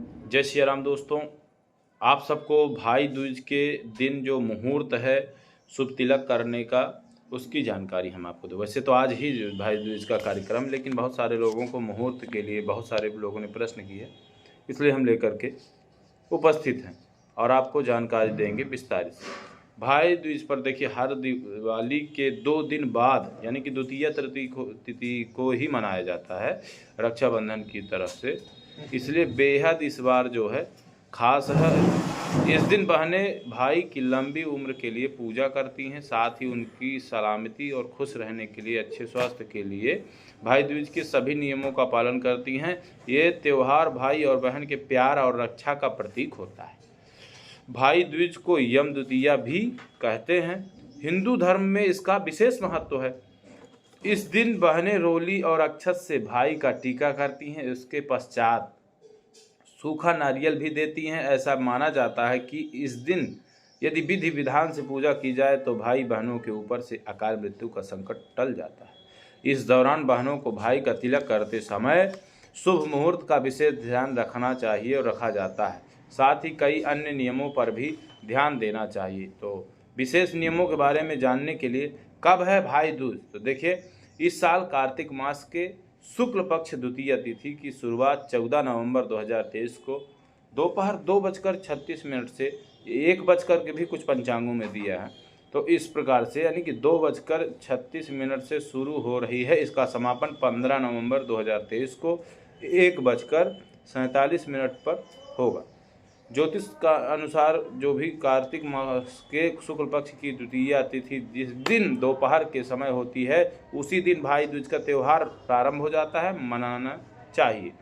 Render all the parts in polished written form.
जय श्री राम दोस्तों। आप सबको भाई दूज के दिन जो मुहूर्त है शुभ तिलक करने का, उसकी जानकारी हम आपको दें। वैसे तो आज ही भाई दूज का कार्यक्रम, लेकिन बहुत सारे लोगों को मुहूर्त के लिए बहुत सारे लोगों ने प्रश्न किए, इसलिए हम लेकर के उपस्थित हैं और आपको जानकारी देंगे विस्तारित से। भाई दूज पर देखिए, हर दिवाली के 2 दिन बाद यानी कि द्वितीय तिथि को ही मनाया जाता है रक्षाबंधन की तरफ से, इसलिए बेहद इस बार जो है खास है। इस दिन बहनें भाई की लंबी उम्र के लिए पूजा करती हैं, साथ ही उनकी सलामती और खुश रहने के लिए, अच्छे स्वास्थ्य के लिए भाई दूज के सभी नियमों का पालन करती हैं। ये त्यौहार भाई और बहन के प्यार और रक्षा का प्रतीक होता है। भाई दूज को यम द्वितीया भी कहते हैं। हिंदू धर्म में इसका विशेष महत्व है। इस दिन बहनें रोली और अक्षत से भाई का टीका करती हैं। उसके पश्चात सूखा नारियल भी देती हैं। ऐसा माना जाता है कि इस दिन यदि विधि विधान से पूजा की जाए तो भाई बहनों के ऊपर से अकाल मृत्यु का संकट टल जाता है। इस दौरान बहनों को भाई का तिलक करते समय शुभ मुहूर्त का विशेष ध्यान रखना चाहिए और रखा जाता है। साथ ही कई अन्य नियमों पर भी ध्यान देना चाहिए। तो विशेष नियमों के बारे में जानने के लिए कब है भाई दूज, तो देखिए, इस साल कार्तिक मास के शुक्ल पक्ष द्वितीय तिथि की शुरुआत 14 नवंबर 2023 को दोपहर 2:36 से 1 के भी कुछ पंचांगों में दिया है। तो इस प्रकार से यानी कि 2:36 से शुरू हो रही है। इसका समापन 15 नवंबर 2023 को 1:47 पर होगा। ज्योतिष का अनुसार जो भी कार्तिक मास के शुक्ल पक्ष की द्वितीया तिथि जिस दिन दोपहर के समय होती है, उसी दिन भाई दूज का त्यौहार प्रारंभ हो जाता है, मनाना चाहिए।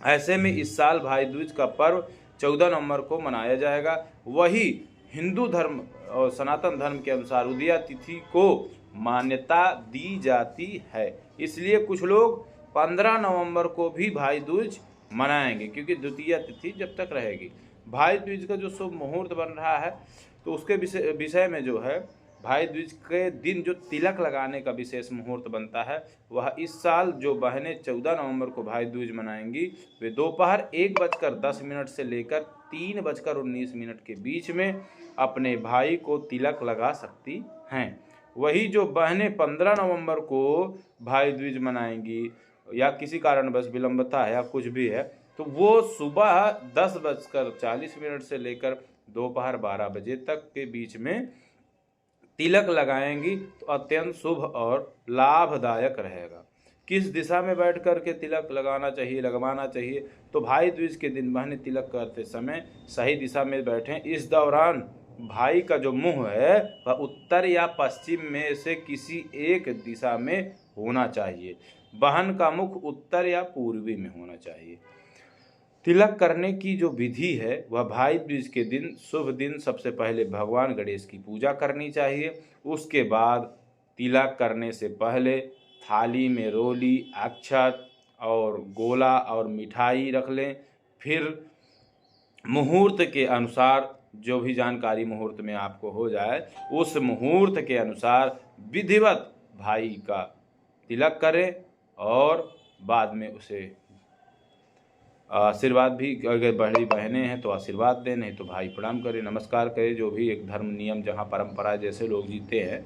ऐसे में इस साल भाई दूज का पर्व 14 नवंबर को मनाया जाएगा। वही हिंदू धर्म और सनातन धर्म के अनुसार उदया तिथि को मान्यता दी जाती है, इसलिए कुछ लोग 15 नवंबर को भी भाई दूज मनाएंगे, क्योंकि द्वितीय तिथि जब तक रहेगी। भाई दूज का जो शुभ मुहूर्त बन रहा है, तो उसके विषय में जो है, भाई दूज के दिन जो तिलक लगाने का विशेष मुहूर्त बनता है, वह इस साल जो बहनें 14 नवंबर को भाई दूज मनाएंगी, वे दोपहर 1:10 से लेकर 3:19 के बीच में अपने भाई को तिलक लगा सकती हैं। वही जो बहनें 15 नवंबर को भाई दूज मनाएंगी या किसी कारणवश विलंबता है या कुछ भी है, तो वो सुबह 10:40 से लेकर दोपहर 12 बजे तक के बीच में तिलक लगाएंगी, तो अत्यंत शुभ और लाभदायक रहेगा। किस दिशा में बैठ कर के तिलक लगवाना चाहिए, तो भाई दूज के दिन बहनें तिलक करते समय सही दिशा में बैठें। इस दौरान भाई का जो मुंह है वह उत्तर या पश्चिम में से किसी एक दिशा में होना चाहिए। बहन का मुख उत्तर या पूर्वी में होना चाहिए। तिलक करने की जो विधि है, वह भाई दूज के दिन शुभ दिन सबसे पहले भगवान गणेश की पूजा करनी चाहिए। उसके बाद तिलक करने से पहले थाली में रोली, अक्षत और गोला और मिठाई रख लें। फिर मुहूर्त के अनुसार जो भी जानकारी मुहूर्त में आपको हो जाए, उस मुहूर्त के अनुसार विधिवत भाई का तिलक करें और बाद में उसे आशीर्वाद भी, अगर बड़ी बहनें हैं तो आशीर्वाद दें, नहीं तो भाई प्रणाम करें, नमस्कार करें, जो भी एक धर्म नियम जहाँ परंपरा जैसे लोग जीते हैं।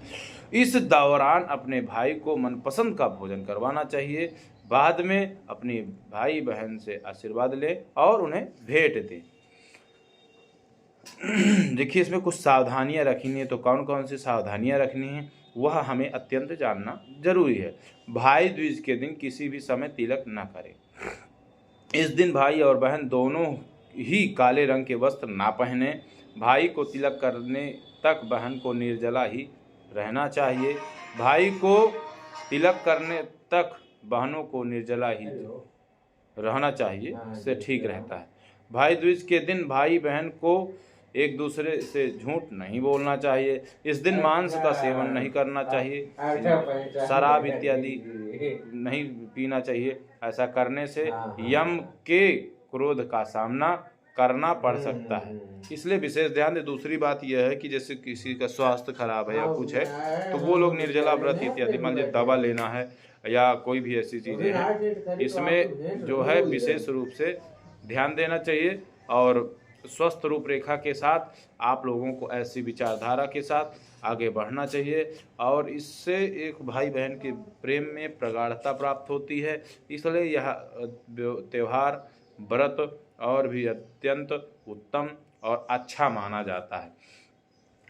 इस दौरान अपने भाई को मनपसंद का भोजन करवाना चाहिए। बाद में अपने भाई बहन से आशीर्वाद लें और उन्हें भेंट दें। देखिए, इसमें कुछ सावधानियां रखनी है, तो कौन कौन सी सावधानियां रखनी है वह हमें अत्यंत जानना जरूरी है। भाई दूज के दिन किसी भी समय तिलक न करें। इस दिन भाई और बहन दोनों ही काले रंग के वस्त्र ना पहने। भाई को तिलक करने तक बहन को निर्जला ही रहना चाहिए। भाई को तिलक करने तक बहनों को निर्जला ही रहना चाहिए, इससे ठीक रहता है। भाई दूज के दिन भाई बहन को एक दूसरे से झूठ नहीं बोलना चाहिए। इस दिन मांस का सेवन नहीं करना चाहिए, शराब इत्यादि नहीं पीना चाहिए। ऐसा करने से यम के क्रोध का सामना करना पड़ सकता है, इसलिए विशेष ध्यान दें। दूसरी बात यह है कि जैसे किसी का स्वास्थ्य खराब है या कुछ है, तो वो लोग निर्जला व्रत इत्यादि, मान लीजिए दवा लेना है या कोई भी ऐसी चीज़ें हैं, इसमें जो है विशेष रूप से ध्यान देना चाहिए और स्वस्थ रूपरेखा के साथ आप लोगों को ऐसी विचारधारा के साथ आगे बढ़ना चाहिए और इससे एक भाई बहन के प्रेम में प्रगाढ़ता प्राप्त होती है। इसलिए यह त्यौहार व्रत और भी अत्यंत उत्तम और अच्छा माना जाता है।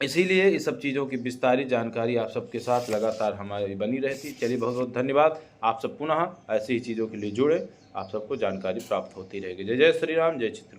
इसीलिए इस सब चीज़ों की विस्तारित जानकारी आप सबके साथ लगातार हमारी बनी रहती। चलिए बहुत बहुत धन्यवाद। आप सब पुनः ऐसी ही चीज़ों के लिए जुड़े, आप सबको जानकारी प्राप्त होती रहेगी। जय जय श्री राम, जय चित्र।